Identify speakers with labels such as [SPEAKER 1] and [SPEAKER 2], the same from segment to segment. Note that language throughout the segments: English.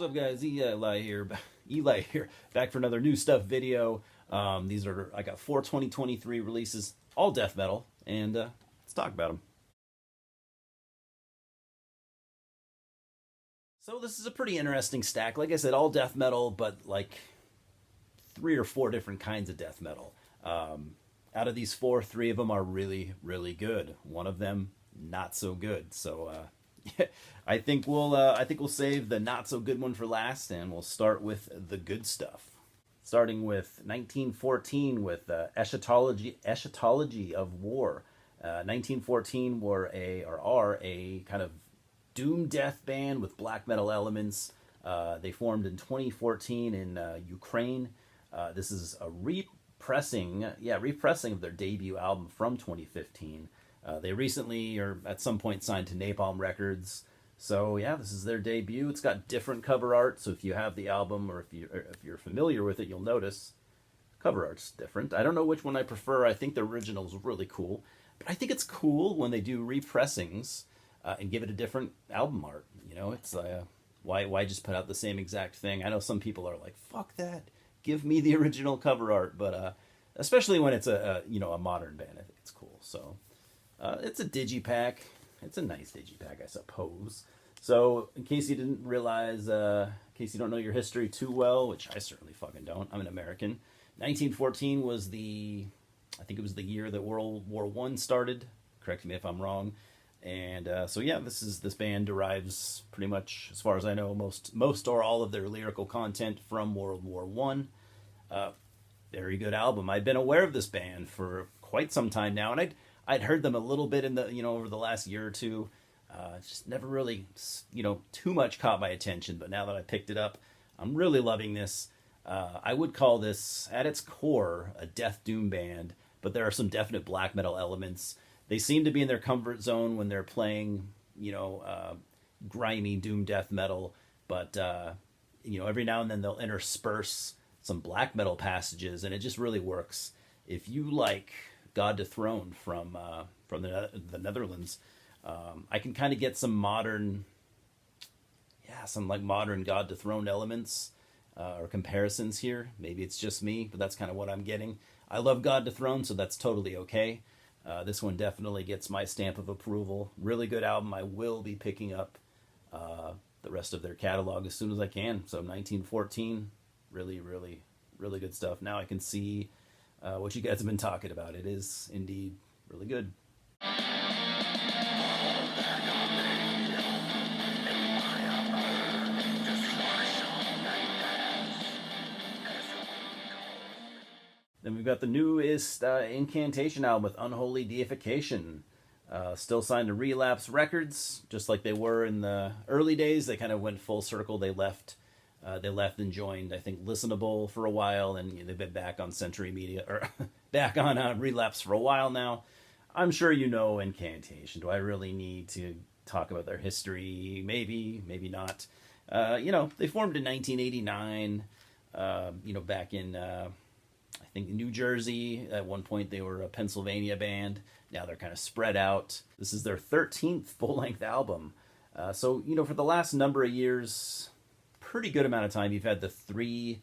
[SPEAKER 1] What's up, guys? Eli here. Eli here, back for another new stuff video. I got four 2023 releases, all death metal, and let's talk about them. So this is a pretty interesting stack. Like I said, all death metal, but like three or four different kinds of death metal. Out of these four, three of them are really, really good. One of them not so good. So I think we'll save the not so good one for last, and we'll start with the good stuff. Starting with 1914 with Eschatology of War. 1914 are a kind of doom death band with black metal elements. They formed in 2014 in Ukraine. This is a repressing of their debut album from 2015. They recently, or at some point, signed to Napalm Records. So yeah, this is their debut. It's got different cover art. So if you have the album, or if you're familiar with it, you'll notice cover art's different. I don't know which one I prefer. I think the original is really cool, but I think it's cool when they do repressings and give it a different album art. You know, it's why just put out the same exact thing? I know some people are like, "Fuck that! Give me the original cover art." But especially when it's a modern band, I think it's cool. So. It's a digipack. It's a nice digipack, I suppose. So, in case you didn't realize, in case you don't know your history too well, which I certainly fucking don't, I'm an American. 1914 was I think it was the year that World War One started. Correct me if I'm wrong. And so yeah, this band derives pretty much, as far as I know, most or all of their lyrical content from World War One. Very good album. I've been aware of this band for quite some time now, and I'd heard them a little bit in the over the last year or two. Just never really too much caught my attention. But now that I picked it up, I'm really loving this. I would call this at its core a death doom band, but there are some definite black metal elements. They seem to be in their comfort zone when they're playing grimy doom death metal. But every now and then they'll intersperse some black metal passages, and it just really works. If you like God to Throne from the Netherlands, I can kind of get some modern God to Throne elements or comparisons here. Maybe it's just me, but that's kind of what I'm getting. I love God to Throne, so that's totally okay. This one definitely gets my stamp of approval. Really good album. I will be picking up the rest of their catalog as soon as I can. So 1914, really, really, really good stuff. Now I can see what you guys have been talking about. It is indeed really good. Then we've got the newest Incantation album with Unholy Deification. Still signed to Relapse Records, just like they were in the early days. They kind of went full circle. They left and joined, I think, Listenable for a while, and they've been back on Century Media, or back on Relapse for a while now. I'm sure you know Incantation. Do I really need to talk about their history? Maybe, maybe not. They formed in 1989, back in, I think, New Jersey. At one point, they were a Pennsylvania band. Now they're kind of spread out. This is their 13th full-length album. So, for the last number of years, pretty good amount of time, you've had the three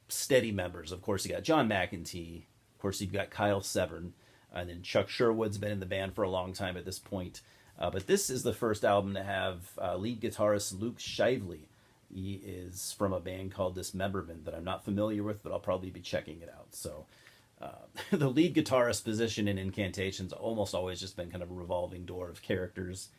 [SPEAKER 1] steady members. Of course, you got John McEntee. Of course, you've got Kyle Severn, and then Chuck Sherwood's been in the band for a long time at this point. But this is the first album to have lead guitarist Luke Shively. He is from a band called Dismemberment that I'm not familiar with, but I'll probably be checking it out. So the lead guitarist position in Incantation's almost always just been kind of a revolving door of characters.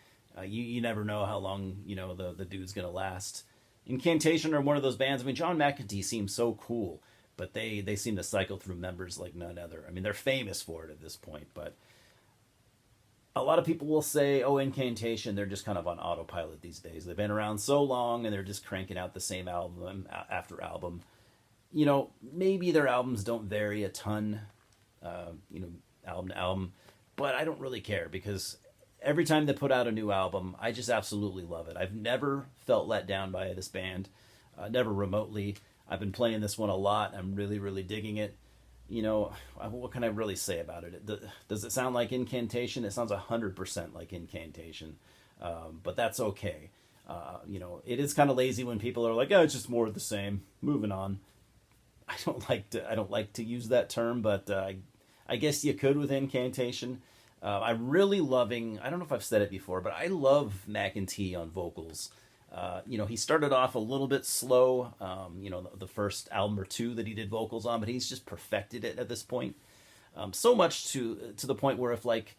[SPEAKER 1] You never know how long the dude's gonna last. Incantation are one of those bands. I mean, John McEntee seems so cool, but they seem to cycle through members like none other. I mean, they're famous for it at this point, but a lot of people will say, "Oh, Incantation, they're just kind of on autopilot these days. They've been around so long, and they're just cranking out the same album after album." Maybe their albums don't vary a ton, album to album, but I don't really care because every time they put out a new album, I just absolutely love it. I've never felt let down by this band, never remotely. I've been playing this one a lot. I'm really, really digging it. What can I really say about it? Does it sound like Incantation? It sounds 100% like Incantation, but that's okay. It is kind of lazy when people are like, "Oh, it's just more of the same." Moving on. I don't like to use that term, but I guess you could with Incantation. I'm really loving. I don't know if I've said it before, but I love McEntee on vocals. He started off a little bit slow. The first album or two that he did vocals on, but he's just perfected it at this point. So much to the point where if like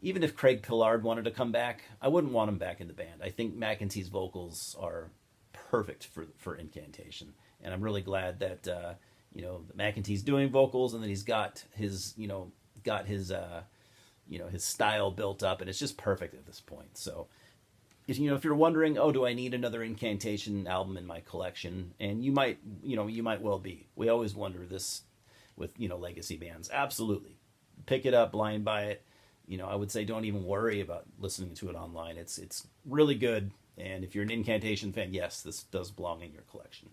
[SPEAKER 1] even if Craig Pillard wanted to come back, I wouldn't want him back in the band. I think McEntee's vocals are perfect for Incantation, and I'm really glad that McEntee's doing vocals and that he's got his his style built up, and it's just perfect at this point. So if you're wondering, oh, do I need another Incantation album in my collection? And you might well be. We always wonder this with legacy bands. Absolutely, pick it up, blind buy it. I would say don't even worry about listening to it online. It's really good, and if you're an Incantation fan, yes, this does belong in your collection.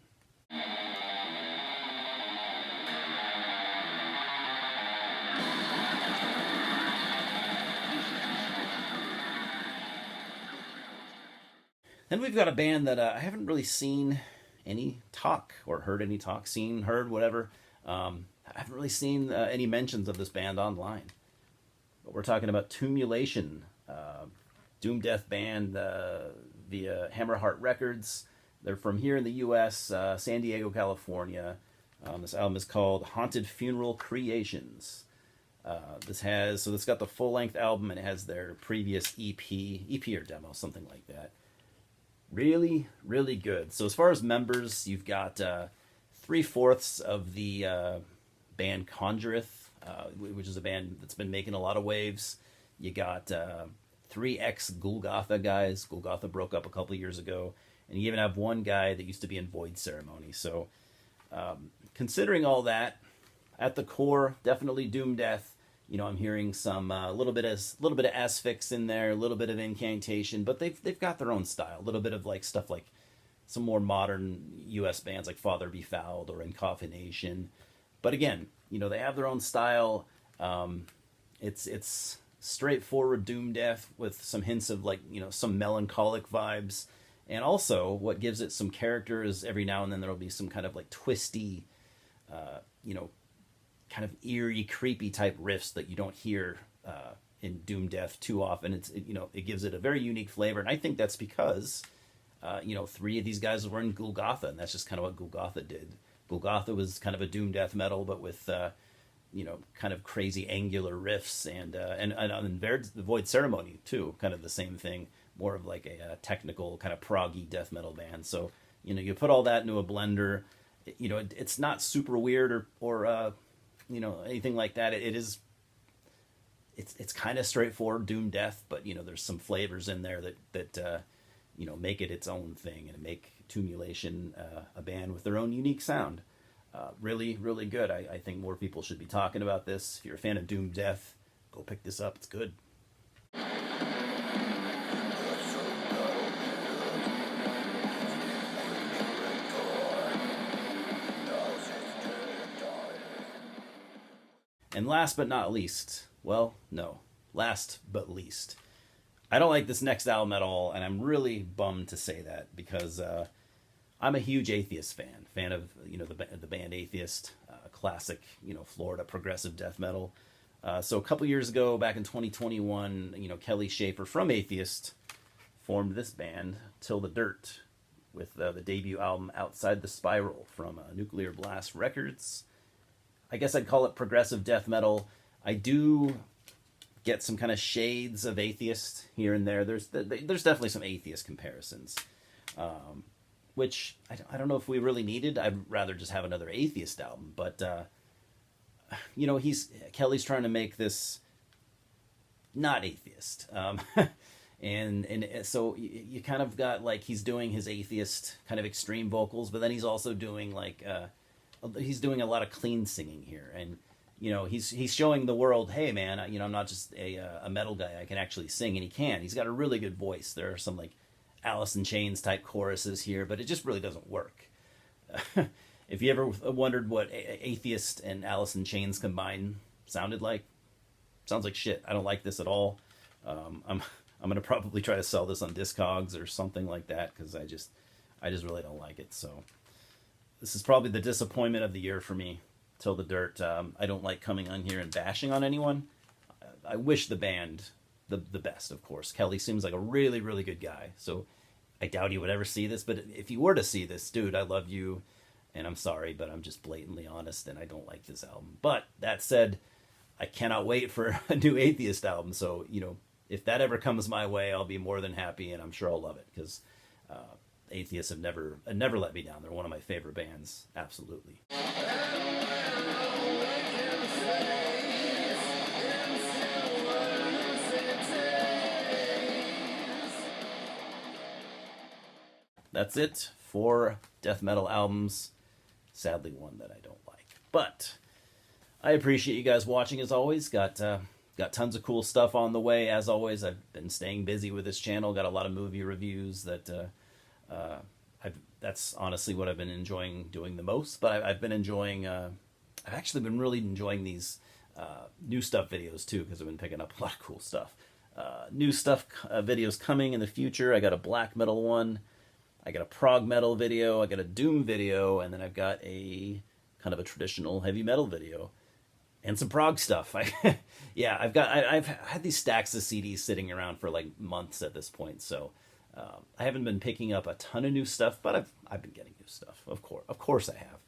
[SPEAKER 1] Then we've got a band that I haven't really seen any talk or heard any talk, seen, heard, whatever. I haven't really seen any mentions of this band online. But we're talking about Tumulation, doom death band via Hammerheart Records. They're from here in the U.S., San Diego, California. This album is called Haunted Funeral Creations. It's got the full-length album, and it has their previous EP or demo, something like that. Really, really good. So as far as members, you've got 3/4 of the band Conjureth, which is a band that's been making a lot of waves. You got 3 ex-Golgotha guys. Golgotha broke up a couple of years ago. And you even have one guy that used to be in Void Ceremony. So considering all that, at the core, definitely doom death. I'm hearing some a little bit of asphyx in there, a little bit of Incantation, but they've got their own style. A little bit of like stuff like some more modern U.S. bands like Father Be Fouled or Incantation. But again, they have their own style. It's straightforward doom death with some hints of like some melancholic vibes, and also what gives it some character is every now and then there'll be some kind of like twisty, kind of eerie, creepy type riffs that you don't hear in doom death too often. It gives it a very unique flavor, and I think that's because 3 of these guys were in Golgotha, and that's just kind of what Golgotha did. Golgotha was kind of a doom death metal, but with kind of crazy angular riffs, and the Void Ceremony too, kind of the same thing, more of like a technical kind of proggy death metal band. So you put all that into a blender. It's not super weird or anything like that. It's kind of straightforward doom death, but there's some flavors in there that make it its own thing and make Tumulation a band with their own unique sound. Really, really good. I think more people should be talking about this. If you're a fan of doom death, go pick this up. It's good. And last but not least, last but least, I don't like this next album at all, and I'm really bummed to say that because I'm a huge Atheist fan of the band Atheist, classic Florida progressive death metal. So a couple years ago, back in 2021, Kelly Schaefer from Atheist formed this band Till the Dirt with the debut album Outside the Spiral from Nuclear Blast Records. I guess I'd call it progressive death metal. I do get some kind of shades of Atheist here and there. There's definitely some Atheist comparisons, which I don't know if we really needed. I'd rather just have another Atheist album. But Kelly's trying to make this not Atheist, and so you kind of got like he's doing his Atheist kind of extreme vocals, but then he's also doing like. He's doing a lot of clean singing here, and he's showing the world, hey man, I'm not just a metal guy. I can actually sing, and he can. He's got a really good voice. There are some like Alice in Chains type choruses here, but it just really doesn't work. If you ever wondered what Atheist and Alice in Chains combined sounded like, sounds like shit. I don't like this at all. I'm gonna probably try to sell this on Discogs or something like that because I just really don't like it. So this is probably the disappointment of the year for me. Till the Dirt. I don't like coming on here and bashing on anyone. I wish the band the best, of course. Kelly seems like a really, really good guy. So I doubt he would ever see this. But if you were to see this, dude, I love you. And I'm sorry, but I'm just blatantly honest and I don't like this album. But that said, I cannot wait for a new Atheist album. So, you know, if that ever comes my way, I'll be more than happy and I'm sure I'll love it because Atheists have never let me down. They're one of my favorite bands. Absolutely. That's it for death metal albums. Sadly, one that I don't like. But I appreciate you guys watching as always. Got tons of cool stuff on the way. As always, I've been staying busy with this channel. Got a lot of movie reviews that that's honestly what I've been enjoying doing the most. But I've been enjoying. I've actually been really enjoying these new stuff videos too because I've been picking up a lot of cool stuff. New stuff videos coming in the future. I got a black metal one. I got a prog metal video, I got a doom video, and then I've got a kind of a traditional heavy metal video, and some prog stuff. Yeah, I've had these stacks of CDs sitting around for like months at this point, so I haven't been picking up a ton of new stuff, but I've been getting new stuff, of course I have.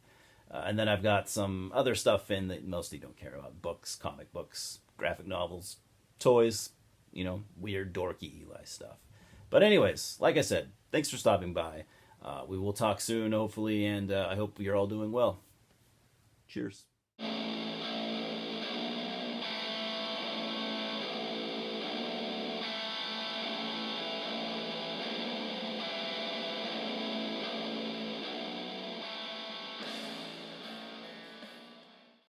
[SPEAKER 1] And then I've got some other stuff in that mostly don't care about: books, comic books, graphic novels, toys, you know, weird dorky Eli stuff. But anyways, like I said, thanks for stopping by. We will talk soon, hopefully, and I hope you're all doing well. Cheers.